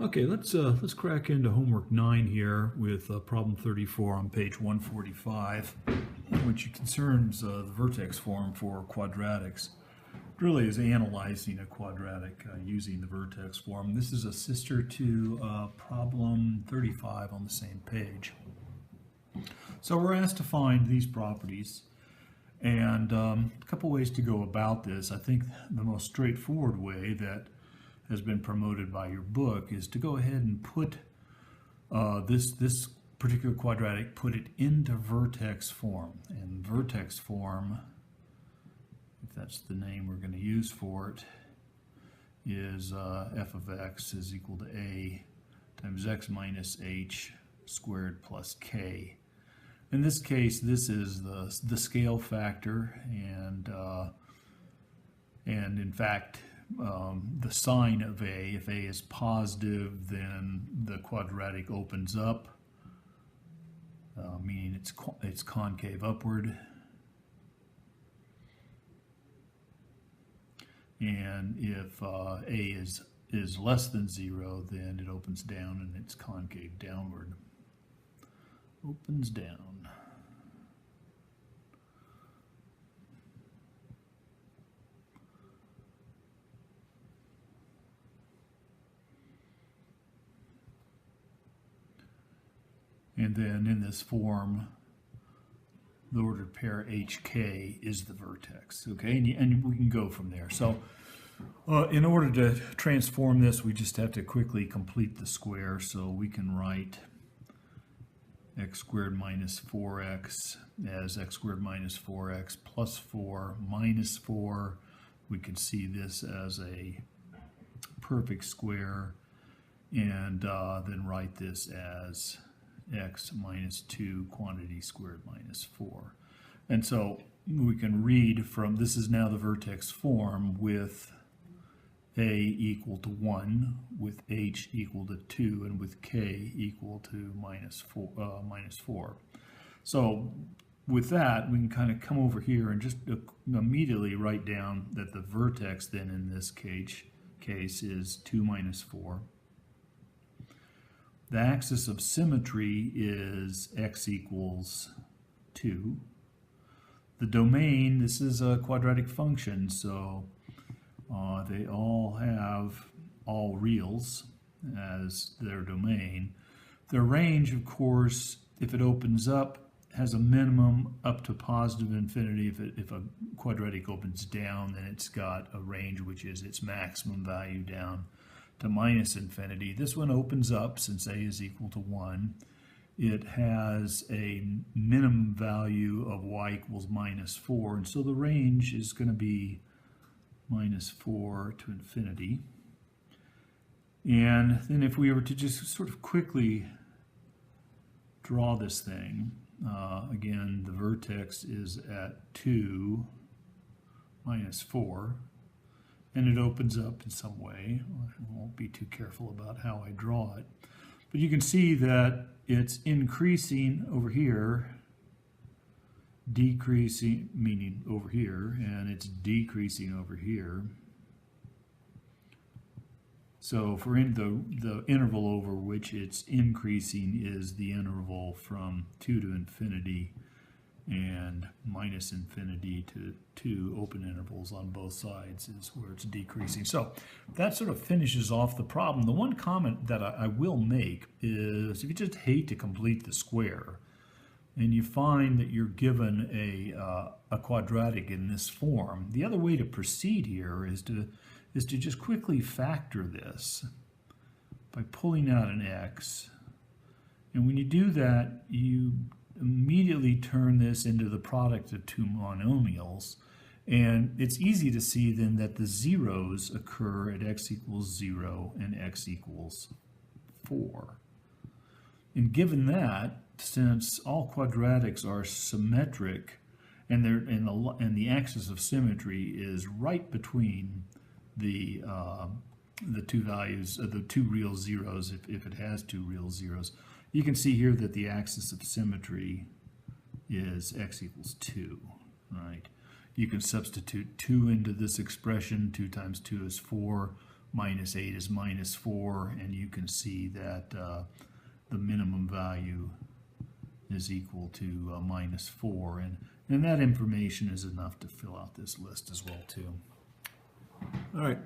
Okay, let's crack into homework 9 here with problem 34 on page 145, which concerns the vertex form for quadratics. It really is analyzing a quadratic using the vertex form. This is a sister to problem 35 on the same page. So we're asked to find these properties, and a couple ways to go about this. I think the most straightforward way that has been promoted by your book is to go ahead and put this particular quadratic, put it into vertex form. And vertex form, if that's the name we're going to use for it, is f of x is equal to a times x minus h squared plus k. In this case, this is the scale factor, and in fact, the sign of a, if a is positive, then the quadratic opens up, meaning it's concave upward. And if a is less than 0, then it opens down and it's concave downward. Opens down. And then in this form, the ordered pair HK is the vertex, okay? And we can go from there. So in order to transform this, we just have to quickly complete the square. So we can write x squared minus 4x as x squared minus 4x plus 4 minus 4. We can see this as a perfect square, and then write this as x minus 2 quantity squared minus 4. And so we can read from, this is now the vertex form with a equal to 1, with h equal to 2, and with k equal to minus 4. So with that, we can kind of come over here and just immediately write down that the vertex then in this case is 2 minus 4. The axis of symmetry is x equals 2. The domain, this is a quadratic function, so they all have all reals as their domain. Their range, of course, if it opens up, has a minimum up to positive infinity. If a quadratic opens down, then it's got a range which is its maximum value down to minus infinity. This one opens up since a is equal to 1. It has a minimum value of y equals minus 4, and so the range is going to be minus 4 to infinity. And then if we were to just sort of quickly draw this thing, again, the vertex is at 2 minus 4. And it opens up in some way. I won't be too careful about how I draw it. But you can see that it's increasing over here, decreasing, meaning over here, and it's decreasing over here. So for the interval over which it's increasing is the interval from 2 to infinity, and minus infinity to 2 open intervals on both sides is where it's decreasing. So that sort of finishes off the problem. The one comment that I will make is if you just hate to complete the square and you find that you're given a quadratic in this form, the other way to proceed here is to just quickly factor this by pulling out an x. And when you do that, you immediately turn this into the product of two monomials, and it's easy to see then that the zeros occur at x equals 0 and x equals 4. And given that, since all quadratics are symmetric and the axis of symmetry is right between the two values, the two real zeros, if it has two real zeros, you can see here that the axis of symmetry is x equals 2, right? You can substitute 2 into this expression. 2 times 2 is 4. minus 8 is minus 4, and you can see that the minimum value is equal to minus 4, and that information is enough to fill out this list as well too. All right.